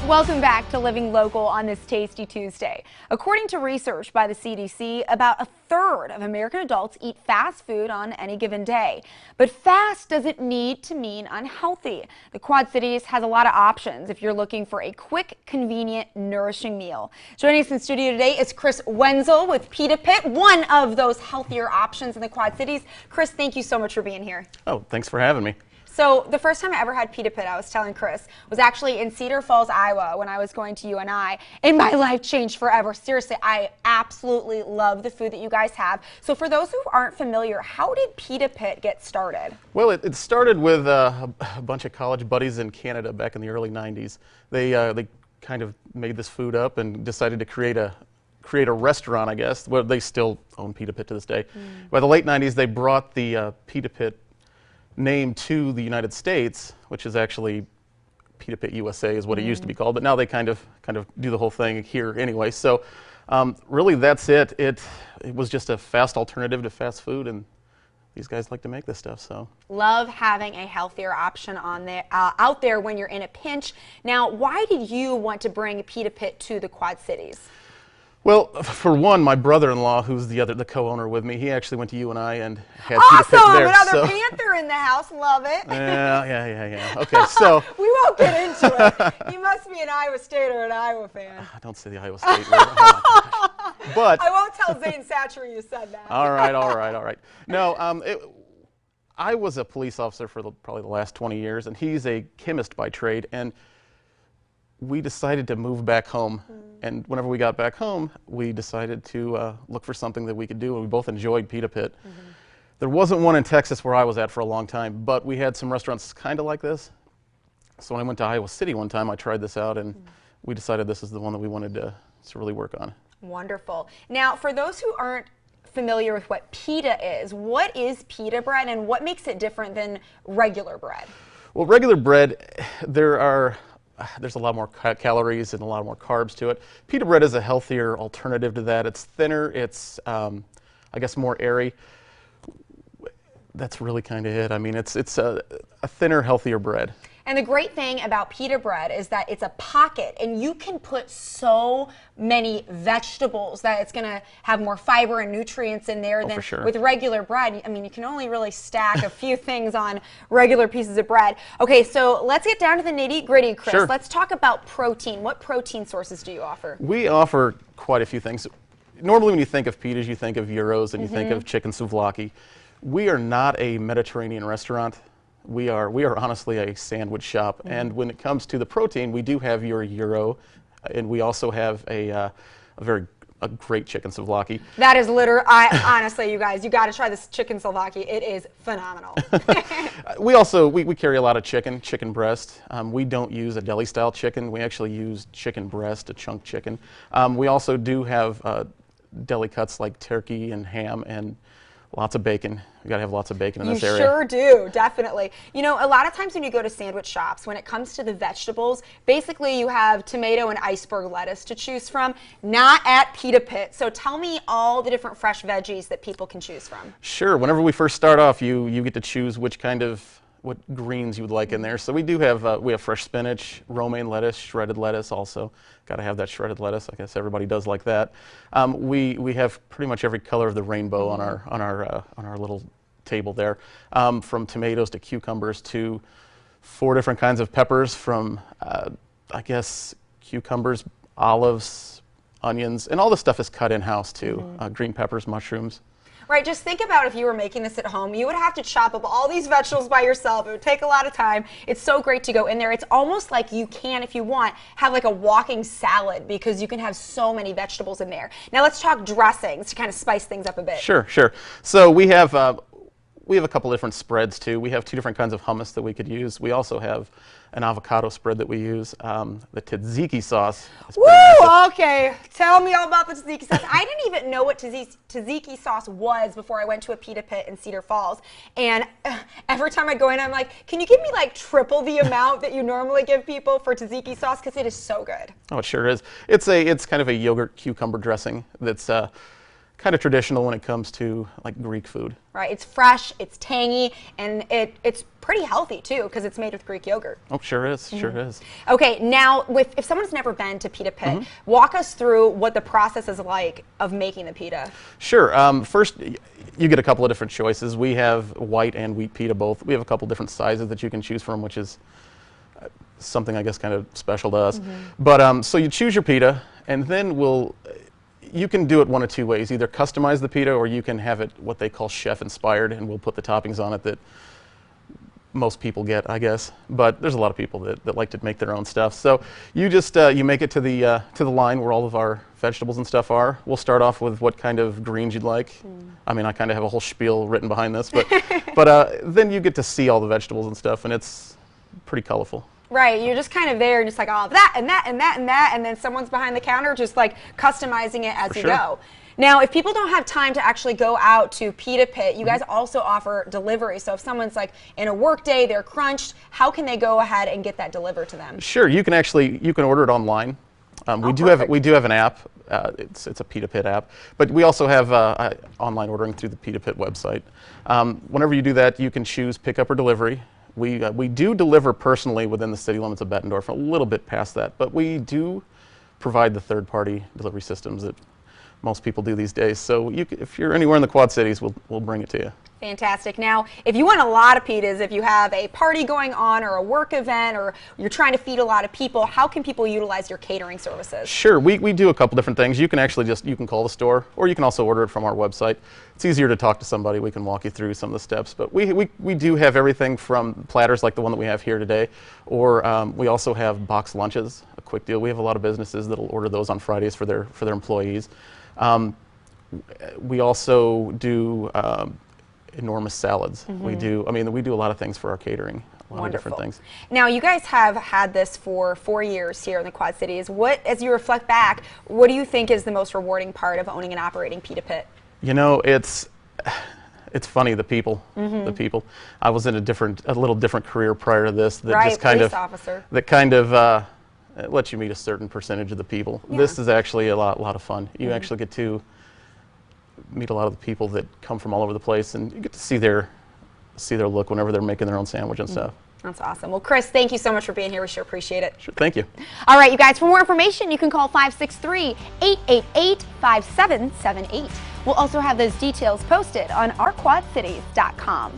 Welcome back to Living Local on this Tasty Tuesday. According to research by the CDC, about a third of American adults eat fast food on any given day. But fast doesn't need to mean unhealthy. The Quad Cities has a lot of options if you're looking for a quick, convenient, nourishing meal. Joining us in studio today is Chris Wenzel with Pita Pit, one of those healthier options in the Quad Cities. Chris, thank you so much for being here. Oh, thanks for having me. So the first time I ever had Pita Pit, I was telling Chris, was actually in Cedar Falls, Iowa, when I was going to UNI, and my life changed forever. Seriously, I absolutely love the food that you guys have. So for those who aren't familiar, how did Pita Pit get started? Well, it started with a bunch of college buddies in Canada back in the early 90s. They kind of made this food up and decided to create a restaurant, I guess. Well, they still own Pita Pit to this day. By the late 90s, they brought the Pita Pit name to the United States, which is actually Pita Pit USA is what it used to be called, but now they kind of do the whole thing here anyway. So really that's it. It was just a fast alternative to fast food, and these guys like to make this stuff. So love having a healthier option on there out there when you're in a pinch. Now, why did you want to bring Pita Pit to the Quad Cities? Well, for one, my brother-in-law, who's the co-owner with me, he actually went to UNI and had awesome! Pita Pit there. Another Panther in the house, love it. Yeah. Okay, so we won't get into it. You must be an Iowa State or an Iowa fan. Don't say the Iowa State word. Oh my gosh. But I won't tell Zane Satchery you said that. All right. No, I was a police officer for probably the last 20 years, and he's a chemist by trade, and we decided to move back home. And whenever we got back home, we decided to look for something that we could do, and we both enjoyed Pita Pit. There wasn't one in Texas where I was at for a long time, but we had some restaurants kind of like this. So when I went to Iowa City one time, I tried this out, and we decided this is the one that we wanted to really work on. Wonderful. Now, for those who aren't familiar with what pita is, what is pita bread, and what makes it different than regular bread? Well, regular bread, there's a lot more calories and a lot more carbs to it. Pita bread is a healthier alternative to that. It's thinner, it's, I guess, more airy. That's really kind of it. I mean, it's a thinner, healthier bread. And the great thing about pita bread is that it's a pocket, and you can put so many vegetables that it's going to have more fiber and nutrients in there than with regular bread. I mean, you can only really stack a few things on regular pieces of bread. Okay, so let's get down to the nitty-gritty, Chris. Sure. Let's talk about protein. What protein sources do you offer? We offer quite a few things. Normally when you think of pitas, you think of gyros and you think of chicken souvlaki. We are not a Mediterranean restaurant. We are honestly a sandwich shop, and when it comes to the protein, we do have your gyro, and we also have a great chicken souvlaki. That is honestly, you guys, you got to try this chicken souvlaki. It is phenomenal. We carry a lot of chicken breast. We don't use a deli style chicken. We actually use chicken breast, a chunk chicken. We also do have deli cuts like turkey and ham and lots of bacon. You gotta have lots of bacon in this area. You sure do, definitely. You know, a lot of times when you go to sandwich shops, when it comes to the vegetables, basically you have tomato and iceberg lettuce to choose from, not at Pita Pit. So tell me all the different fresh veggies that people can choose from. Sure. Whenever we first start off, you get to choose what greens you would like in there. So we do have we have fresh spinach, romaine lettuce, shredded lettuce also. Got to have that shredded lettuce. I guess everybody does like that. We have pretty much every color of the rainbow on our little table there, from tomatoes to cucumbers to 4 different kinds of peppers, from I guess cucumbers, olives, onions, and all this stuff is cut in-house too. Green peppers, mushrooms. Right, just think about if you were making this at home. You would have to chop up all these vegetables by yourself. It would take a lot of time. It's so great to go in there. It's almost like you can, if you want, have like a walking salad because you can have so many vegetables in there. Now let's talk dressings to kind of spice things up a bit. Sure. So we have a couple different spreads too. We have 2 different kinds of hummus that we could use. We also have an avocado spread that we use. The tzatziki sauce. Woo! Okay, tell me all about the tzatziki sauce. I didn't even know what tzatziki sauce was before I went to a Pita Pit in Cedar Falls. And every time I go in, I'm like, can you give me like triple the amount that you normally give people for tzatziki sauce? Because it is so good. Oh, it sure is. It's kind of a yogurt cucumber dressing that's kind of traditional when it comes to like Greek food. Right, it's fresh, it's tangy, and it's pretty healthy too because it's made with Greek yogurt. Oh, sure is, sure is. Okay, now if someone's never been to Pita Pit, walk us through what the process is like of making the pita. Sure. First, you get a couple of different choices. We have white and wheat pita both. We have a couple different sizes that you can choose from, which is something I guess kind of special to us. But so you choose your pita, and then you can do it one of two ways. Either customize the pita, or you can have it what they call chef inspired, and we'll put the toppings on it that most people get, I guess. But there's a lot of people that like to make their own stuff. So you just you make it to the line where all of our vegetables and stuff are. We'll start off with what kind of greens you'd like. I mean, I kind of have a whole spiel written behind this, but then you get to see all the vegetables and stuff, and it's pretty colorful. Right, you're just kind of there and just like, oh, that and that and that and that, and then someone's behind the counter just like customizing it as you go. Now, if people don't have time to actually go out to Pita Pit, you guys also offer delivery. So if someone's like in a work day, they're crunched, how can they go ahead and get that delivered to them? Sure, you can order it online. We do have an app. It's a Pita Pit app, but we also have online ordering through the Pita Pit website. Whenever you do that, you can choose pickup or delivery. We do deliver personally within the city limits of Bettendorf, a little bit past that, but we do provide the third-party delivery systems that most people do these days. So if you're anywhere in the Quad Cities, we'll bring it to you. Fantastic. Now, if you want a lot of pitas, if you have a party going on or a work event or you're trying to feed a lot of people, how can people utilize your catering services? Sure. We do a couple different things. You can actually you can call the store, or you can also order it from our website. It's easier to talk to somebody. We can walk you through some of the steps. But we do have everything from platters like the one that we have here today, or we also have box lunches, a quick deal. We have a lot of businesses that'll order those on Fridays for their employees. We also do enormous salads. We do a lot of things for our catering, a lot of different things. Now, you guys have had this for 4 years here in the Quad Cities. As you reflect back, what do you think is the most rewarding part of owning and operating Pita Pit? You know, it's funny, the people. The people. I was in a little different career prior to this that just kind of officer. That kind of lets you meet a certain percentage of the people. Yeah. This is actually a lot of fun. You actually get to meet a lot of the people that come from all over the place, and you get to see their look whenever they're making their own sandwich and stuff. That's awesome. Well, Chris, thank you so much for being here. We sure appreciate it. Sure, thank you. All right, you guys, for more information, you can call 563-888-5778. We'll also have those details posted on ourquadcities.com.